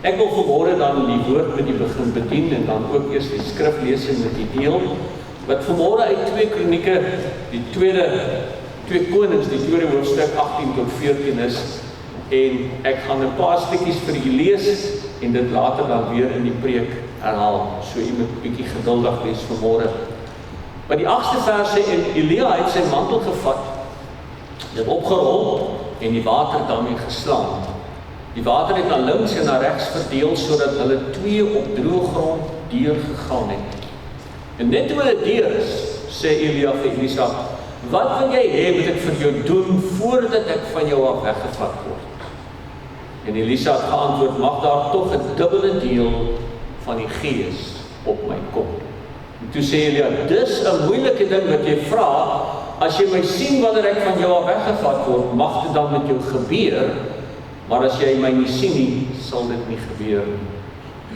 Ek wil vanmôre dan die woord met die begin bedien en dan ook eers die skriflesing met die deel, wat vanmôre uit 2 Kronieke, die 2 Konings, die tweede hoofstuk 18 tot 14 is, en ek gaan 'n paar stukkies vir julle lees, en dit later dan weer in die preek herhaal, so jy moet 'n bietjie geduldig wees vanmôre. By die 8ste vers sê, en Elia het sy mantel gevat, dit opgerol, en die water daarmee geslaan. Die water het na links en na regs verdeel, sodat hulle 2 op droë grond deurgegaan het. En net toe hulle deur is, sê Elia vir Elisa, wat wil jy hê moet ek vir jou doen, voordat ek van jou af weggevat word? En Elisa het geantwoord, mag daar tog 'n dubbele deel van die gees op my kom. En toe sê Elia, dis 'n moeilike ding wat jy vra, as jy my sien wanneer ek van jou af weggevat word, mag dit dan met jou gebeur, maar as jy my nie sien nie, sal dit nie gebeur.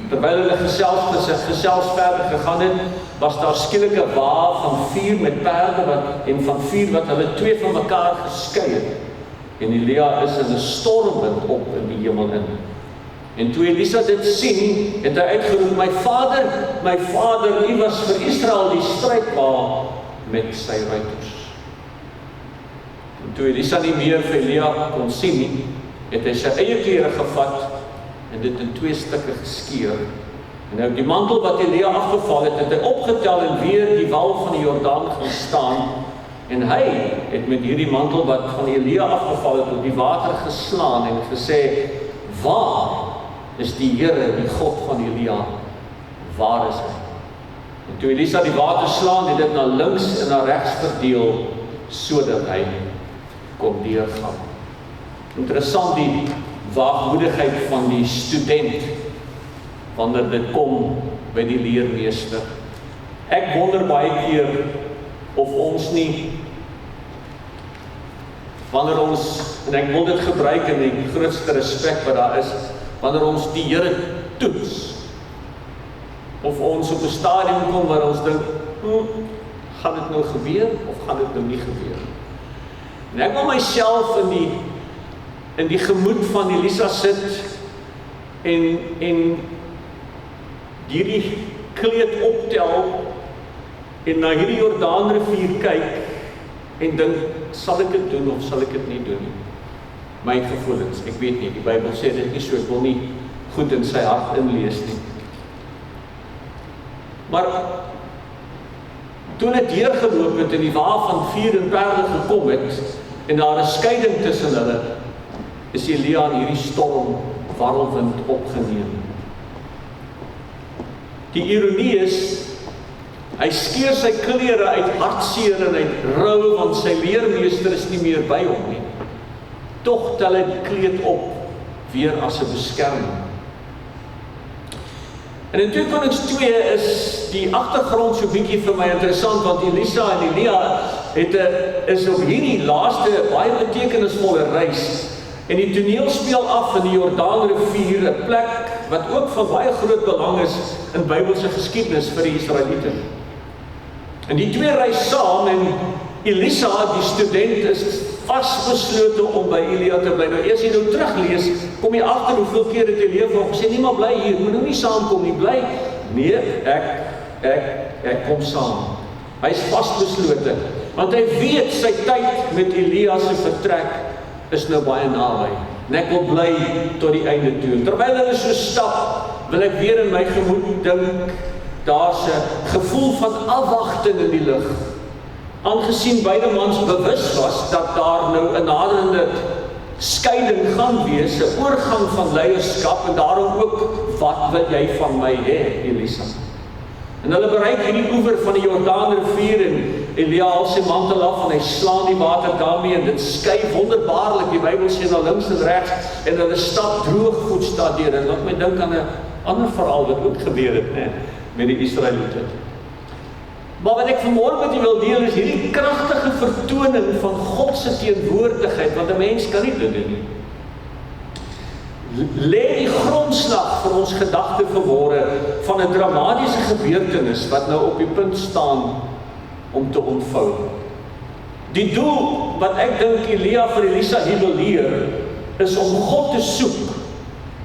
Terwyl hulle gesels verder gegaan het, was daar skielik 'n wa van vuur met perde en van vuur wat hulle 2 van mekaar geskei het. En Elia is in 'n stormwind op in die hemel in. En toe Elisa dit sien, het hy uitgeroep, my vader, U was vir Israel die strydwa met sy ruiters. En toe Elisa nie meer vir Elia kon sien nie, het hy sy eie klere gevat en dit in 2 stukke geskeur. En nou die mantel wat Elia afgeval het, het hy opgetel en weer die wal van die Jordaan gaan staan. En hy het met hierdie mantel wat van Elia afgeval het, op die water geslaan en gesê, waar is die Here, die God van Elia? Waar is hy? En toe Elisa die water slaan, het dit na links en na regs verdeel, sodat hy kon deurgaan. Interessant die waagmoedigheid van die student, wanneer dit kom by die leermeester. Ek wonder baie keer, of ons nie, wanneer ons, en ek wil dit gebruik in die grootste respek wat daar is, wanneer ons die Here toets, of ons op 'n stadium kom waar ons dink, gaan dit nou gebeur, of gaan dit nou nie gebeur? En ek wil myself in die gemoed van Elisa sit, en hierdie kleed optel, en na hierdie Jordaanrivier kyk, en dink, sal ek dit doen, of sal ek dit nie doen nie? My gevoelens, ek weet nie, die Bybel sê dit nie so, ek wil nie goed in sy hart inlees nie. Maar, toe het deurgeloop het, en die wa van vuur en perde gekom het, en daar 'n skeiding tussen hulle, is Elia in hierdie storm warrelwind opgeneem. Die ironie is, hy skeur sy klere uit hartseer en uit rou, want sy leermeester is nie meer by hom nie. Tog tel hy die kleed op, weer as 'n beskerming. En in 2 Konings 2 is die agtergrond so bietjie vir my interessant, want Elisa en Elia is op hierdie laaste baie betekenisvolle reis. En die toneel speel af in die Jordaanrivier, 'n plek wat ook van baie groot belang is in Bybelse geskiedenis vir die Israeliete. En die 2 reis saam, en Elisa, die student, is vasbeslote om by Elia te bly. Nou eers jy nou teruglees, kom jy agter hoeveel keer het Elia vir hom gesê, nie maar bly hier, moet nou nie saamkom nie, bly. Nee, ek kom saam. Hy is vasbeslote, want hy weet sy tyd met Elia se vertrek is nou baie naby. En ek wil bly tot die einde toe. Terwyl hulle so stap, wil ek weer in my gemoed dink, daar's 'n gevoel van afwagting in die lug. Aangesien beide mans bewus was dat daar nou 'n naderende skeiding gaan wees, 'n oorgang van leierskap, en daarom ook, wat wil jy van my hê, Elisa? En hulle bereik hierdie oewer van die Jordaanrivier, en Elia haal sy mantel af, en hy slaan die water daarmee, en dit skei wonderbaarlik, die Bybel sê na links en regs, en hulle stap droogvoets daardeur, en laat my dink aan 'n ander verhaal wat ook gebeur het, met die Israeliete. Maar wat ek vanmôre met u wil deel is hierdie kragtige vertoning van God se teenwoordigheid, want 'n mens kan nie dit doen nie. Lê die grondslag vir ons gedagte vanmôre van 'n dramatiese gebeurtenis wat nou op die punt staan om te ontvou. Die doel wat ek dink Elia vir Elisa hier wil leer, is om God te soek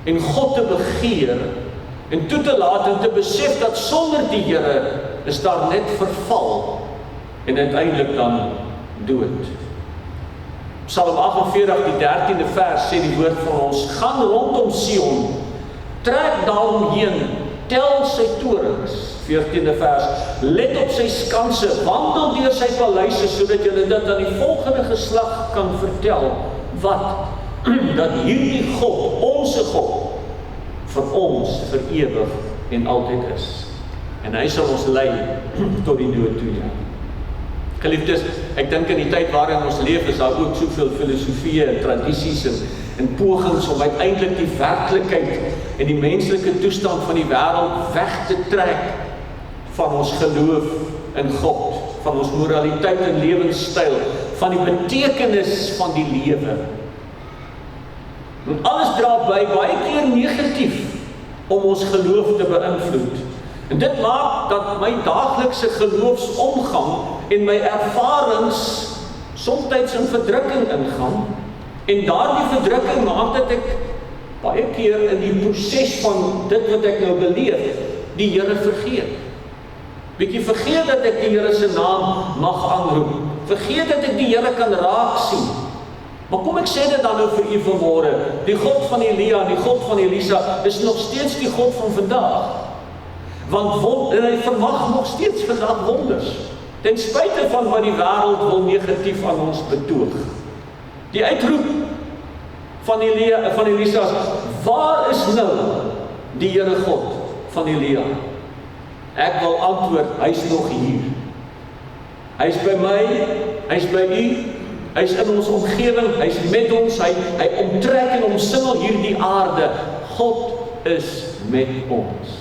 en God te begeer, en toe te laat en te besef dat sonder die Here is daar net verval, en uiteindelik dan dood. Psalm 48, die 13de vers, sê die woord van ons, gaan rondom Sion, trek daaromheen, tel sy torens, 14de vers, let op sy skanse, wandel deur sy paleise, sodat julle dit aan die volgende geslag kan vertel, wat? Dat hierdie God, onse God, vir ons, vir ewig en altyd is. En hy sal ons lei tot die dood toe, ja. Geliefdes, ek dink in die tyd waarin ons leef, is daar ook soveel filosofie en tradisies en pogings om uiteindelik die werklikheid en die menslike toestand van die wêreld weg te trek van ons geloof in God, van ons moraliteit en lewenstyl, van die betekenis van die lewe. En alles dra by, baie keer negatief, om ons geloof te beïnvloed. En dit maak dat my daaglikse geloofsomgang en my ervarings soms in verdrukking ingaan, en daardie verdrukking maak dat ek baie keer in die proses van dit wat ek nou beleef, die Here vergeet. Bietjie vergeet dat ek die Here se naam mag aanroep, vergeet dat ek die Here kan raak sien. Maar kom ek sê dit dan nou vir u vanmôre, die God van Elia en die God van Elisa is nog steeds die God van vandag. Want hy vermag nog steeds vandag wonders, ten spyte van wat die wêreld wil negatief aan ons betoog. Die uitroep van Elisa, waar is nou die Here God van Elia? Ek wil antwoord, hy's nog hier. Hy's by my, hy's by u, hy's in ons omgewing, hy's met ons, hy omtrek en omsingel hierdie aarde. God is met ons.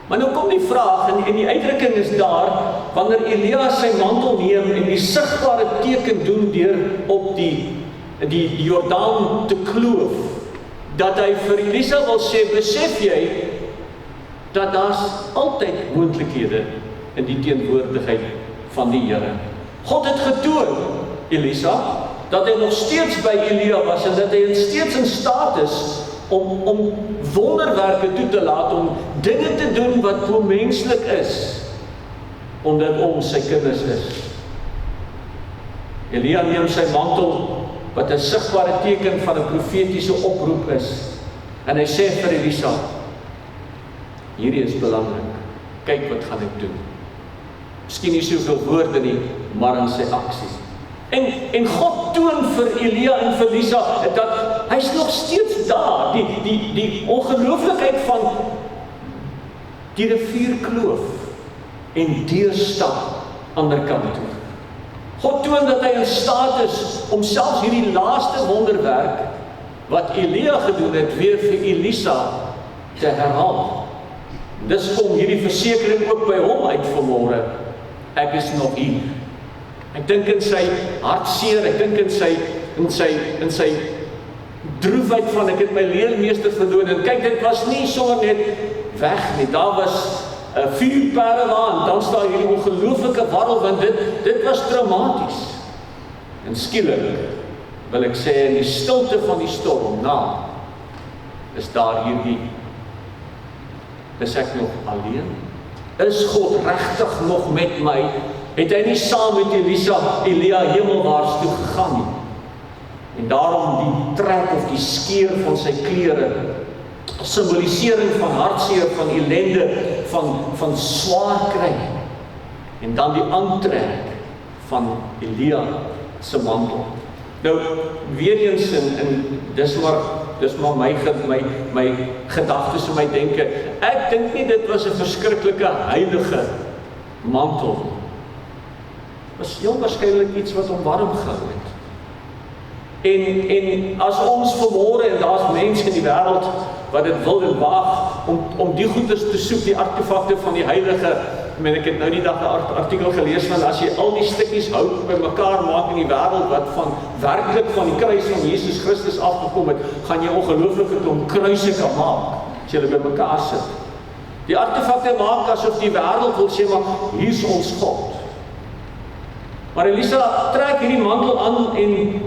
Maar nou kom die vraag, en die uitdrukking is daar, wanneer Elia sy mantel neem en die sigbare teken doen deur op die Jordaan te kloof, dat hy vir Elisa wil sê, besef jy, dat daar's altyd moontlikhede in die teenwoordigheid van die Here. God het getoon, Elisa, dat hy nog steeds by Elia was, en dat hy steeds in staat is, om wonderwerke toe te laat, om dinge te doen wat onmenslik is, omdat ons sy kinders is. Elia neem sy mantel, wat 'n sigbare teken van 'n profetiese oproep is, en hy sê vir Elisa, hierdie is belangrik, kyk wat gaan ek doen. Miskien nie soveel woorde nie, maar in sy aksie. En God toon vir Elia en vir Elisa, dat hy's nog steeds daar, die ongelooflikheid van die rivierkloof en deurstap ander kant toe. God toon dat hy in staat is om selfs hierdie laaste wonderwerk wat Elia gedoen het, weer vir Elisa te herhaal. Dis kom hierdie versekering ook by hom uit vanmôre. Ek is nog hier. Ek dink in sy hartseer, ek dink in sy droefheid van ek het my leermeester verloor, en kyk, dit was nie sommer net weg nie, daar was 4 paravaan, dan staan hierdie ongelooflike warrel, want dit was traumaties. En skielik, wil ek sê, in die stilte van die storm, is daar hierdie, is ek nog alleen? Is God regtig nog met my? Het hy nie saam met Elia hemelwaarts toe gegaan nie? En daarom die trek of die skeur van sy klere, simbolisering van hartseer, van ellende, van swaar kry, en dan die aantrek van Elia se mantel. Nou, weer eens, en dis maar my gedagtes en my denke, ek dink nie dit was 'n verskriklike heilige mantel. Was heel waarskynlik iets wat hom warm gehou het. En as ons vanmôre, en daar's mense in die wêreld wat dit wil en waag om die goeders te soek, die artefakte van die heilige. Ek het nou die dag 'n artikel gelees van as jy al die stukkies hout bymekaar maak in die wêreld wat werklik van die kruis van Jesus Christus afgekom het, gaan jy ongelooflike klomp kruise kan maak as jy hulle bymekaar sit. Die artefakte maak asof die wêreld wil sê, maar hier's ons God. Maar Elisa trek hierdie mantel aan en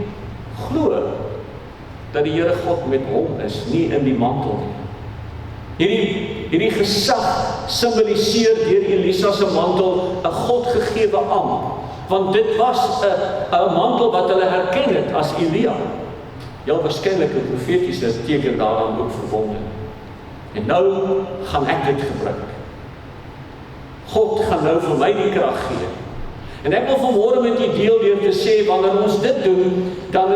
glo dat die Here God met hom is, nie in die mantel nie. Hierdie gesag simboliseer deur Elisa se mantel 'n Godgegewe amp, want dit was 'n mantel wat hulle herken het as Elia. Heel waarskynlik 'n profetiese teken daaraan ook verbonde. En nou gaan ek dit gebruik. God gaan nou vir my die krag gee. En ek wil vanmôre met u deel deur te sê, wanneer ons dit doen, dan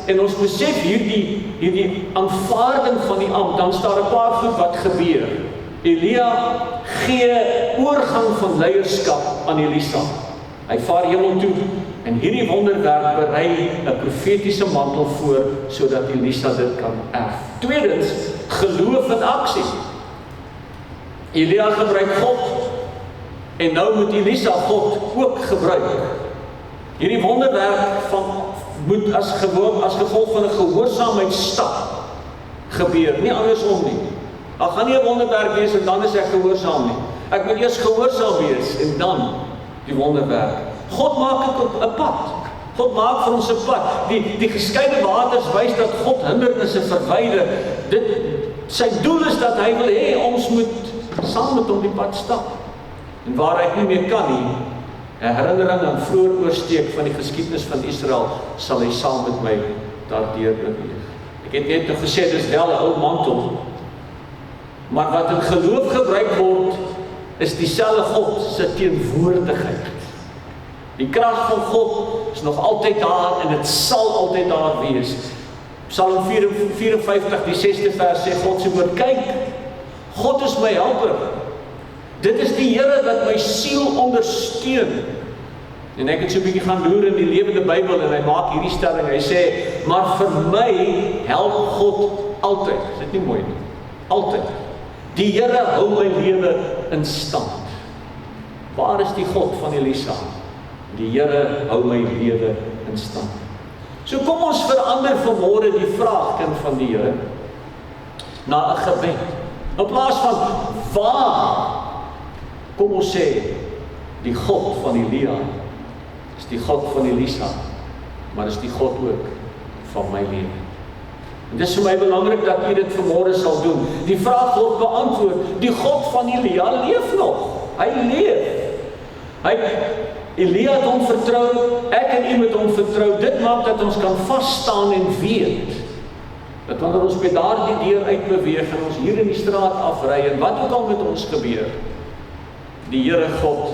en ons besef hierdie aanvaarding van die ampt, dan staan 'n paar goed wat gebeur. Elia gee oorgang van leierskap aan Elisa. Hy vaar hemel toe en hierdie wonderwerk berei 'n profetiese mantel voor sodat Elisa dit kan erf. Tweedens, geloof in aksie. Elia gebruik God en nou moet Elisa God ook gebruik. Hierdie wonderwerk moet as gevolg van 'n gehoorsaamheidsstap gebeur, nie andersom nie. Daar gaan nie 'n wonderwerk wees en dan is ek gehoorsaam nie. Ek moet eers gehoorsaam wees en dan die wonderwerk. God maak 'n pad. God maak vir ons 'n pad. Die geskeide waters wys dat God hindernisse verwyder. Sy doel is dat hy wil hê ons moet saam met hom die pad stap. En waar ek nie meer kan nie, 'n herinnering aan vroeër oorsteek van die geskiedenis van Israel, sal hy saam met my daardeur beweeg. Ek het net nog gesê, dis wel 'n ou mantel, maar wat in geloof gebruik word, is dieselfde God se teenwoordigheid. Die krag van God is nog altyd daar en dit sal altyd daar wees. Psalm 54, die 6de vers sê God se woord, kyk, God is my helper. Dit is die Here wat my siel ondersteun. En ek het so 'n bietjie gaan loer in die Lewende Bybel en hy maak hierdie stelling. Hy sê, maar vir my help God altyd. Is dit nie mooi nie? Altyd. Die Here hou my lewe in stand. Waar is die God van Elisa? Die Here hou my lewe in stand. So kom ons verander vanmôre die vraag, kind van die Here, na 'n gebed. In plaas van waar, kom ons sê, die God van Elia is die God van Elisa, maar is die God ook van my lewe. En dis vir my belangrik dat u dit vanmôre sal doen. Die vraag word beantwoord. Die God van Elia leef nog. Hy leef. Elia het hom vertrou, ek en u moet hom vertrou. Dit maak dat ons kan vas staan en weet dat wanneer ons by daardie deur uitbeweeg en ons hier in die straat afry en wat ook al met ons gebeur, die Here God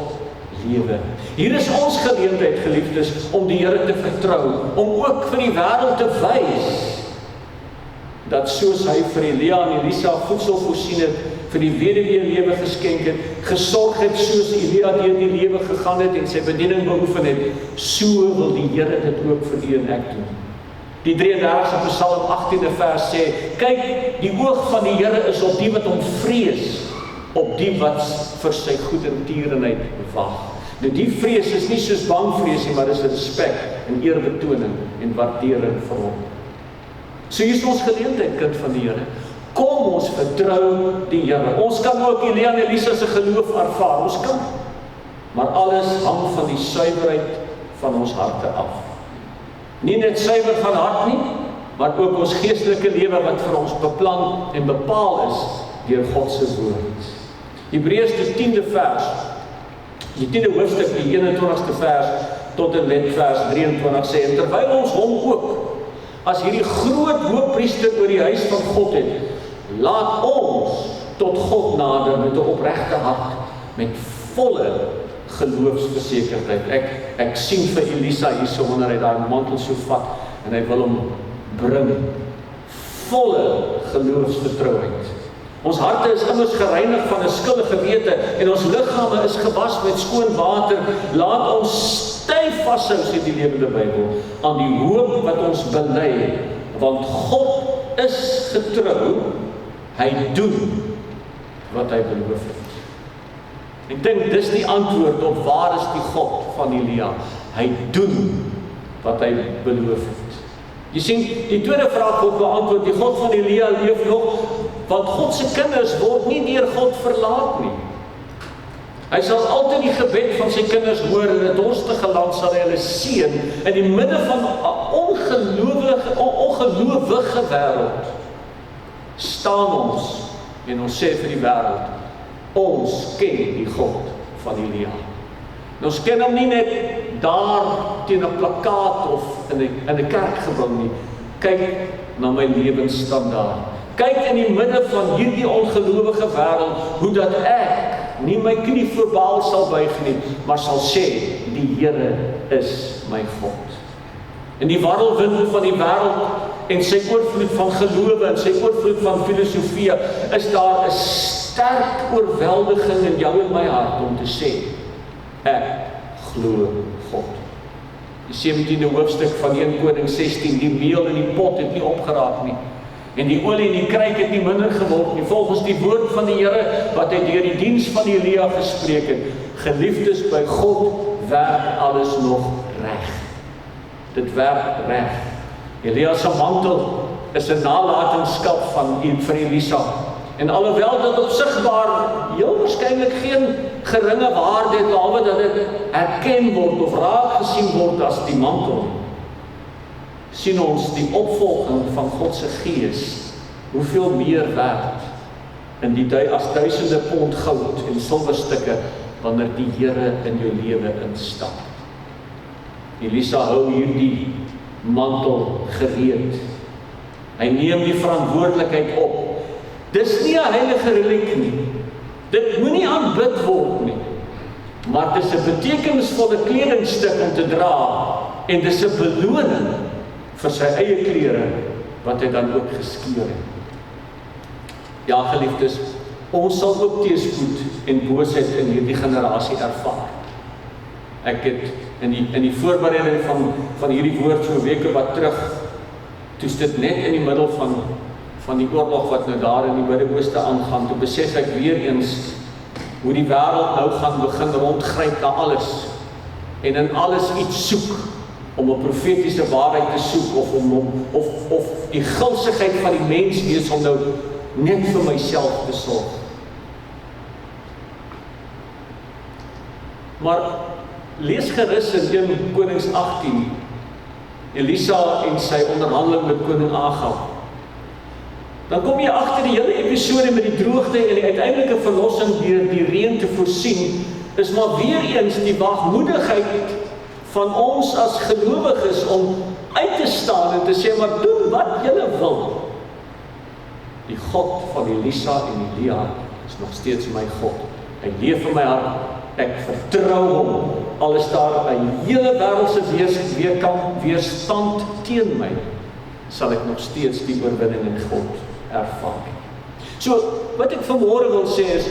lewe. Hier is ons geleentheid, geliefdes, om die Here te vertrou, om ook vir die wêreld te wys dat soos hy vir Elia en Elisa voedsel voorsien het, vir die weduwee lewe geskenk het, gesorg het soos Elia deur die lewe gegaan het en sy bediening beoefen het, so wil die Here dit ook vir u en ek doen. Die 33ste Psalm 18de vers sê, kyk, die oog van die Here is op die wat hom vrees, op die wat vir sy goedertierenheid wag. Nou die vrees is nie soos bangvrees nie, maar is respek en eerbetoning en waardering vir hom. So hier is ons geleentheid, kind van die Here. Kom ons vertrou die Here. Ons kan ook Elia en Elisa se geloof ervaar, ons kan. Maar alles hang van die suiwerheid van ons harte af. Nie net suiwer van hart nie, maar ook ons geestelike lewe wat vir ons beplan en bepaal is deur God se woord. Hebreërs die 10de vers, die 10de hoofstuk, die 21ste vers tot en met vers 23 sê, en terwyl ons hom ook as hierdie groot hoëpriester oor die huis van God het, laat ons tot God nader met 'n opregte hart, met volle geloofsversekerdheid. Ek sien vir Elisa hierso wanneer hy daai mantel so vat en hy wil hom bring. Volle geloofsvertrouheid. Ons harte is immers gereinig van 'n skuldige gewete en ons liggame is gewas met skoon water. Laat ons styf vashou, sê die Lewende Bybel, aan die hoop wat ons bely, want God is getrou, hy doen wat hy beloof het. Ek dink dis die antwoord op waar is die God van Elia. Hy doen wat hy beloof het. Jy sien, die tweede vraag word beantwoord, die God van Elia leef nog, want God se kinders word nie deur God verlaat nie. Hy sal altyd die gebed van sy kinders hoor, in 'n dorstige land sal hy hulle seën, in die midde van 'n ongelowige wêreld staan ons en ons sê vir die wêreld, ons ken die God van Elia. En ons ken hom nie net daar teen 'n plakkaat of in 'n kerkgebou nie. Kyk na my lewensstandaard. Kyk in die midde van hierdie ongelowige wêreld, hoe dat ek nie my knie voor Baal sal buig nie, maar sal sê, die Here is my God. In die warrelwind van die wêreld en sy oorvloed van gelowe en sy oorvloed van filosofie, is daar 'n sterk oorweldiging in jou en my hart om te sê, ek glo God. Die 17de hoofstuk van 1 Koning 16, die meel in die pot het nie opgeraak nie. En die olie in die kruik het nie minder geword nie, volgens die woord van die Here, wat hy deur die diens van Elia gespreek het. Geliefdes, by God werk alles nog reg. Dit werk reg. Elia se mantel is 'n nalatenskap vir Elisa. En alhoewel dit opsigbaar heel waarskynlik geen geringe waarde het, behalwe dat dit erken word of raak gesien word as die mantel, sien ons die opvolging van God se gees, hoeveel meer werd in die as duisende pond goud en silwerstukke, wanneer die Here in jou lewe instap. Elisa hou hierdie mantel gereed. Hy neem die verantwoordelikheid op. Dis nie 'n heilige reliek nie. Dit moenie aanbid word nie. Maar dit is 'n betekenisvolle kledingstuk om te dra, en dit is 'n beloning vir sy eie klere, wat hy dan ook geskeur het. Ja, geliefdes, ons sal ook teëspoed en boosheid in hierdie generasie ervaar. Ek het in die voorbereiding van hierdie woord so weke wat terug, toe is dit net in die middel van die oorlog wat nou daar in die Midde-Ooste aangaan, toe besef ek weer eens hoe die wêreld nou gaan begin rondgryp na alles, en in alles iets soek, om 'n profetiese waarheid te soek, of die gulsigheid van die mens wees om nou net vir myself te sorg. Maar lees gerus in 1 Konings 18, Elisa en sy onderhandeling met koning Agab. Dan kom jy agter die hele episode met die droogte en die uiteindelike verlossing deur die reën te voorsien, is maar weer eens die waagmoedigheid van ons as gelowiges om uit te staan en te sê, maar doen wat julle wil. Die God van Elisa en Elia is nog steeds my God. Hy leef in my hart, ek vertrou hom, al is daar 'n hele wêreldse weerstand teen my, sal ek nog steeds die oorwinning in God ervaar. So, wat ek vanmôre wil sê is,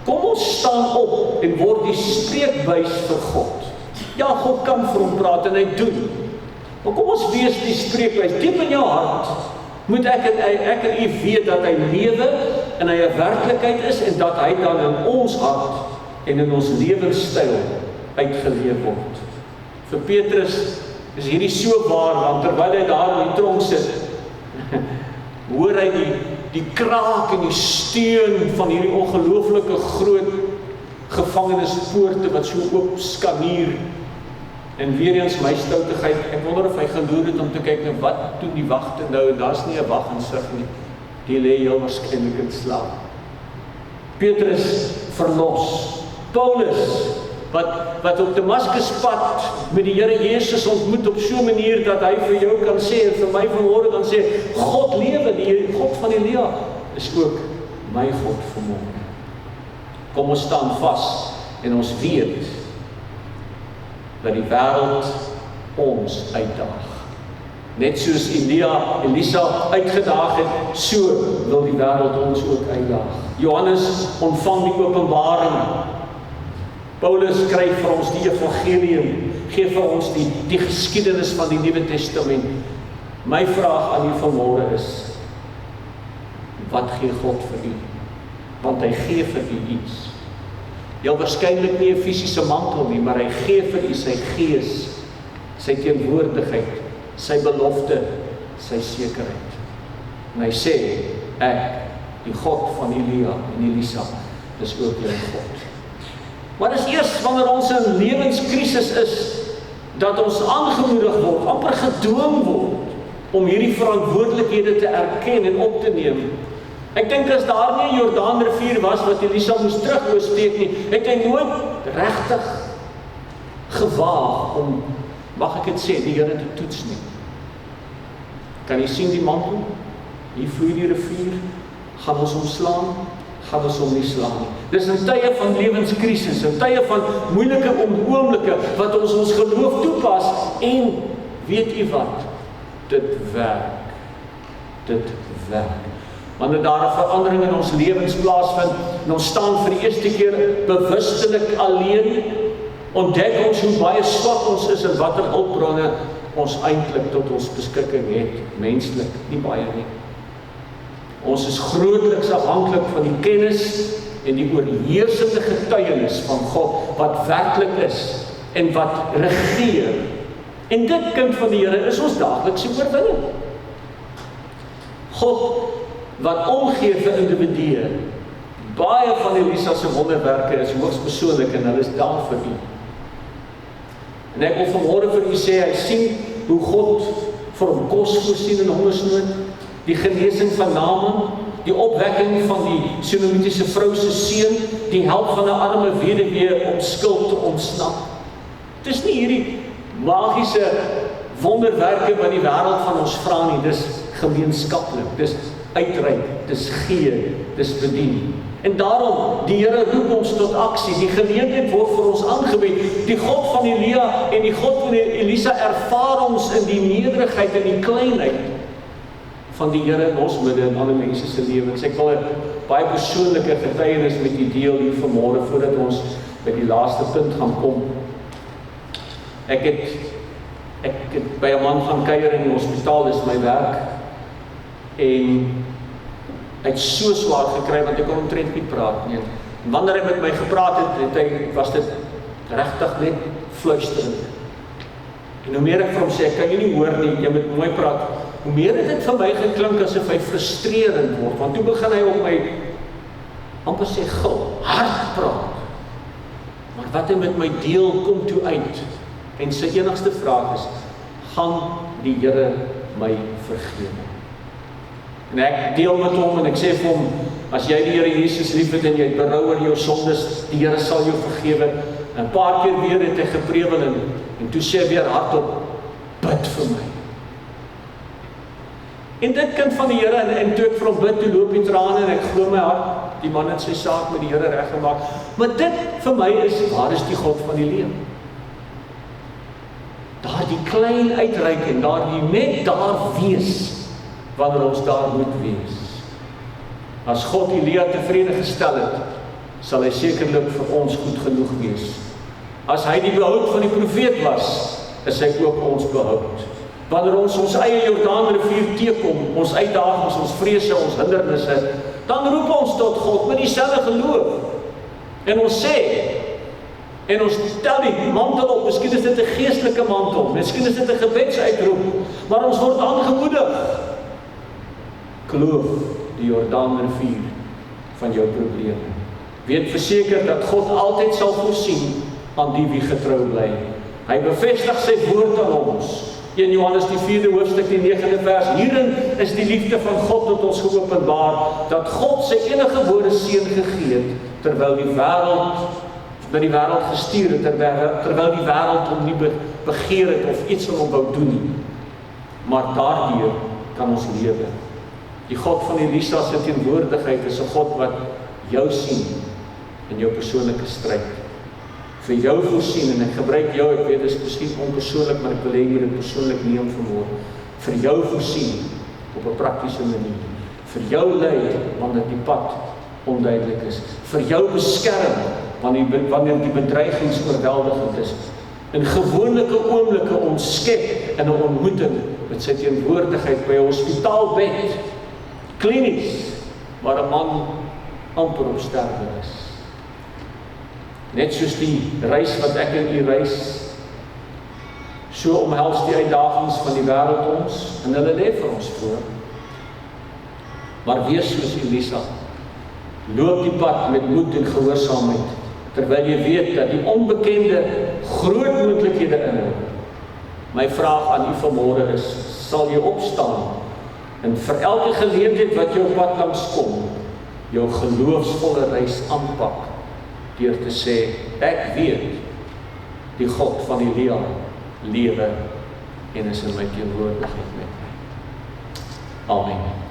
kom ons staan op en word die spreekbuis vir God. Ja, God kan vir hom praat en hy doen. Maar kom ons wees die spreekbuis. Diep in jou hart moet ek en u weet dat hy lewe en hy 'n werklikheid is en dat hy dan in ons hart en in ons lewenstyl uitgeleef word. Vir Petrus is hierdie so waar, want terwyl hy daar in die tronk sit, hoor hy die kraak en die steun van hierdie ongelooflike groot gevangenispoorte wat so oop skanier. En weer eens my stoutigheid, ek wonder of hy geloer het om te kyk na wat doen die wagte nou, en daar's nie 'n wag in sig nie. Die lê heel waarskynlik in slaap. Petrus verlos. Paulus, wat op Damaskuspad met die Here Jesus ontmoet op so 'n manier dat hy vir jou kan sê, en vir my vanmôre kan sê, God lewe, die God van Elia is ook my God vanmôre. Kom ons staan vas en ons weet dat die wêreld ons uitdaag. Net soos Elisa uitgedaag het, so wil die wêreld ons ook uitdaag. Johannes ontvang die openbaring. Paulus skryf vir ons die evangelium, gee vir ons die geskiedenis van die Nuwe Testament. My vraag aan u vanmôre is, wat gee God vir u? Want hy gee vir u iets. Heel waarskynlik nie 'n fisiese mantel nie, maar hy gee vir u sy gees, sy teenwoordigheid, sy belofte, sy sekerheid. En hy sê, ek, die God van Elia en Elisa, is ook jou God. Maar dis eers wanneer ons in lewenskrisis is, dat ons aangemoedig word, amper gedwing word, om hierdie verantwoordelikhede te erken en op te neem. Ek dink as daar nie 'n Jordaanrivier was wat Elisa moes terugoorsteek nie, het hy nooit regtig gewaag om, mag ek dit sê, die Here te toets nie. Kan jy sien die mantel? Hier vloei die rivier, gaan ons hom slaan, gaan ons hom nie slaan nie. Dis in tye van lewenskrisis, in tye van moeilike oomblikke wat ons geloof toepas en weet u wat? Dit werk. Dit werk. Wanneer daar 'n verandering in ons lewens plaasvind en ons staan vir die eerste keer bewustelik alleen, ontdek ons hoe baie swak ons is en watter hulpbronne ons eintlik tot ons beskikking het, menslik, nie baie nie. Ons is grootliks afhanklik van die kennis en die oorheersende getuienis van God wat werklik is en wat regeer. En dit, kind van die Here, is ons daaglikse oorwinning. God wat omgee vir individue. Baie van Elisa se wonderwerke is hoogs persoonlik en hulle is daar vir u. En ek wil vanmôre vir u sê, hy sien hoe God vir hom kos voorsien in hongersnood, die genesing van Naaman, die opwekking van die Sunamitiese vrou se seun, die help van 'n arme weduwee om skuld te ontsnap. Dit is nie hierdie magiese wonderwerke wat die wêreld van ons vra nie, dis gemeenskaplik, dis uitreik, dis gee, dis bedien. En daarom, die Here roep ons tot aksie, die geleentheid word vir ons aangebied. Die God van Elia en die God van Elisa ervaar ons in die nederigheid en die kleinheid van die Here in ons midde en alle mense se lewens. Ek wil 'n baie persoonlike getuienis met u deel hier vanmôre voordat ons by die laaste punt gaan kom. Ek het by 'n man gaan kuier in die hospitaal, dis my werk. En hy het so swaar gekry want ek kon omtrent nie praat nie. En wanneer hy met my gepraat het, was dit regtig net fluisterend. En hoe meer ek vir hom sê, ek kan jy nie hoor nie, jy moet mooi praat. Hoe meer het dit vir my geklink asof hy frustrerend word, want toe begin hy op my amper sê gil, hard praat. Maar wat hy met my deel kom toe uit. En sy enigste vraag is, gaan die Here my vergewe? En ek deel met hom en ek sê vir hom, as jy die Here Jesus liefhet en jy berou oor jou sondes, die Here sal jou vergewe. En 'n paar keer weer het hy geprewel en toe sê hy weer hardop, bid vir my. En dit kind van die Here, en toe ek vir hom bid, toe loop die trane en ek glo my hart, die man het sy saak met die Here reggemaak. Maar dit vir my is, waar is die God van die lewe? Daar die klein uitreik en daar die net daar wees, wanneer ons daar moet wees. As God Elia tevrede gestel het, sal hy sekerlik vir ons goed genoeg wees. As hy die behoud van die profeet was, is hy ook ons behoud. Wanneer ons eie Jordaanrivier teekom, ons uitdagings, ons vrese, ons hindernisse, dan roep ons tot God met dieselfde geloof. En ons sê, en ons stel die mantel op, miskien is dit 'n geestelike mantel, miskien is dit 'n gebedsuitroep, maar ons word aangemoedig. Kloof die Jordaanrivier van jou probleme. Weet verseker dat God altyd sal voorsien aan die wie getrou bly. Hy bevestig sy woord aan ons. In Johannes die 4de hoofstuk, die 9de vers, hierin is die liefde van God tot ons geopenbaar, dat God sy enige gebore seun gegee het, terwyl die wêreld gestuur het, terwyl die wêreld hom nie begeer het of iets aan hom wou doen nie. Maar daardeur kan ons lewe. Die God van Elisa se teenwoordigheid is 'n God wat jou sien in jou persoonlike stryd. Vir jou voorsien, en ek gebruik jou, ek weet, dit is miskien onpersoonlik, maar ek wil hê jy moet dit persoonlik neem vanmôre. Vir jou voorsien op 'n praktiese manier. Vir jou lei wanneer die pad onduidelik is. Vir jou beskerm wanneer die bedreigings oorweldigend is. In gewone oomblikke ontskep in 'n ontmoeting met sy teenwoordigheid by 'n hospitaalbed, klinies, waar 'n man amper op sterwe is. Net soos die reis wat ek en u reis, so omhels die uitdagings van die wêreld ons, en hulle lê vir ons voor. Maar wees soos Elisa, loop die pad met moed en gehoorsaamheid, terwyl jy weet dat die onbekende groot moontlikhede inhou. My vraag aan u vanmôre is, sal jy opstaan en vir elke geleentheid wat jou pad langs kom, jou geloofsvolle reis aanpak, deur te sê, ek weet, die God van Elia lewe en is in my teenwoordigheid met my. Amen.